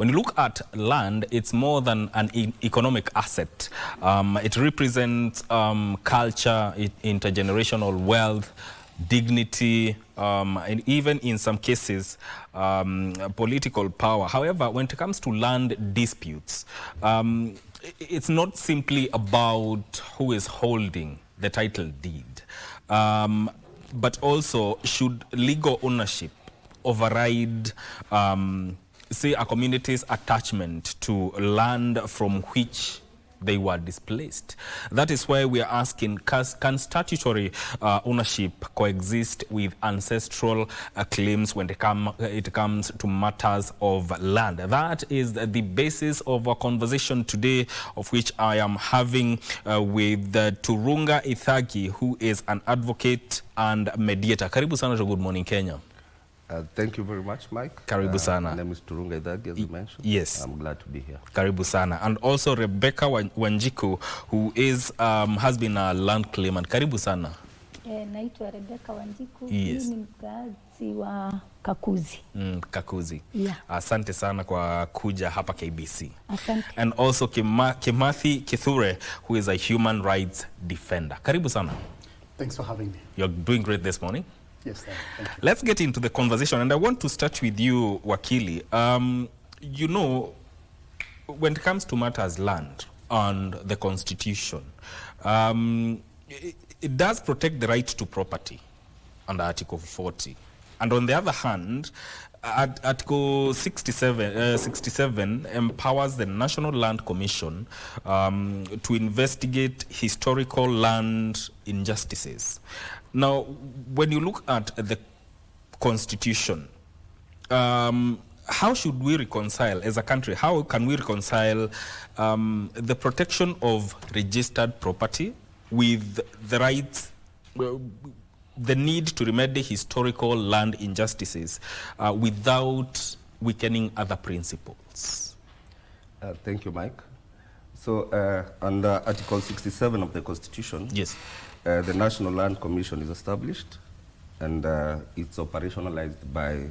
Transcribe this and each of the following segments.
When you look at land, it's more than an economic asset. It represents culture, intergenerational wealth, dignity, and even in some cases, political power. However, when it comes to land disputes, it's not simply about who is holding the title deed, but also should legal ownership override say a community's attachment to land from which they were displaced. That is why we are asking, can statutory ownership coexist with ancestral claims when it comes to matters of land? That is the basis of our conversation today, of which I am having with Turunga Ithadi, who is an advocate and mediator. Karibu sana to Good Morning Kenya. Thank you very much, Mike. Karibu sana. My name is Turunga Ithadi, as you mentioned. Yes. I'm glad to be here. Karibu sana. And also Rebecca Wanjiku, who is has been a land claimant. Karibu sana. Naitwa Rebecca Wanjiku. Yes. Ni mkazi wa Kakuzi. Kakuzi. Yeah. Asante sana kwa kuja hapa KBC. Asante. And also Kimathi Kithure, who is a human rights defender. Karibu sana. Thanks for having me. You're doing great this morning. Yes, thank you. Let's get into the conversation, and I want to start with you, Wakili. You know, when it comes to matters land and the Constitution, it does protect the right to property under Article 40. And on the other hand, Article 67 empowers the National Land Commission to investigate historical land injustices. Now, when you look at the Constitution, how should we reconcile as a country? How can we reconcile the protection of registered property with the rights, the need to remedy historical land injustices without weakening other principles? Thank you, Mike. So under Article 67 of the Constitution, yes, the National Land Commission is established, and it's operationalized by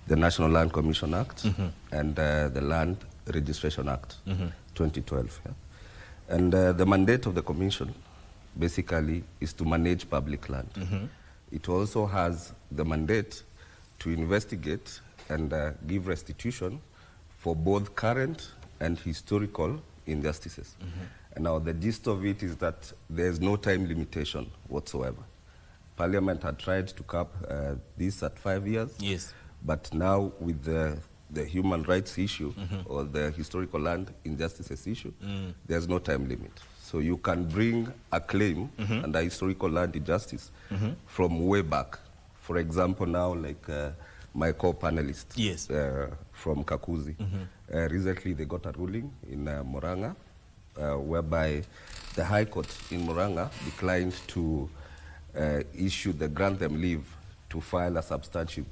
the National Land Commission Act and the Land Registration Act 2012. Yeah? And the mandate of the Commission basically is to manage public land. It also has the mandate to investigate and give restitution for both current and historical injustices. And now the gist of it is that there's no time limitation whatsoever. Parliament had tried to cap this at 5 years. Yes. But now with the human rights issue or the historical land injustices issue, there's no time limit. So you can bring a claim under historical land injustice from way back. For example, now like my co-panelist yes, from Kakuzi, recently they got a ruling in Murang'a whereby the High Court in Murang'a declined to grant them leave to file a substantive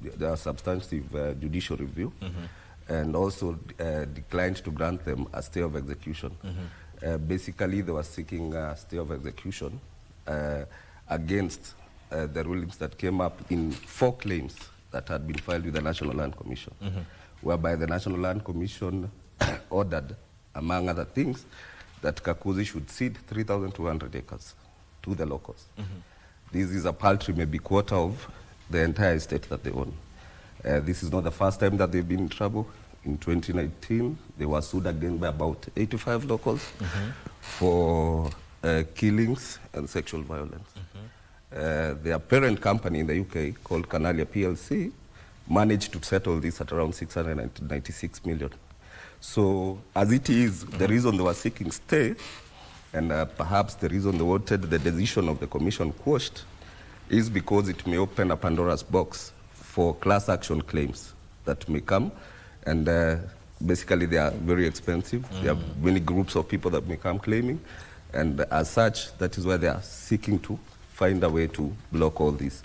judicial review, and also declined to grant them a stay of execution. Basically, they were seeking a stay of execution against the rulings that came up in 4 claims that had been filed with the National Land Commission, whereby the National Land Commission ordered, among other things, that Kakuzi should cede 3,200 acres to the locals. This is a paltry, maybe quarter of the entire estate that they own. This is not the first time that they've been in trouble. In 2019, they were sued again by about 85 locals for killings and sexual violence. Their parent company in the UK, called Canalia PLC, managed to settle this at around 696 million. So, as it is, the reason they were seeking stay, and perhaps the reason they wanted the decision of the Commission quashed, is because it may open a Pandora's box for class action claims that may come. And basically, they are very expensive. There are many groups of people that may come claiming. And as such, that is why they are seeking to find a way to block all this.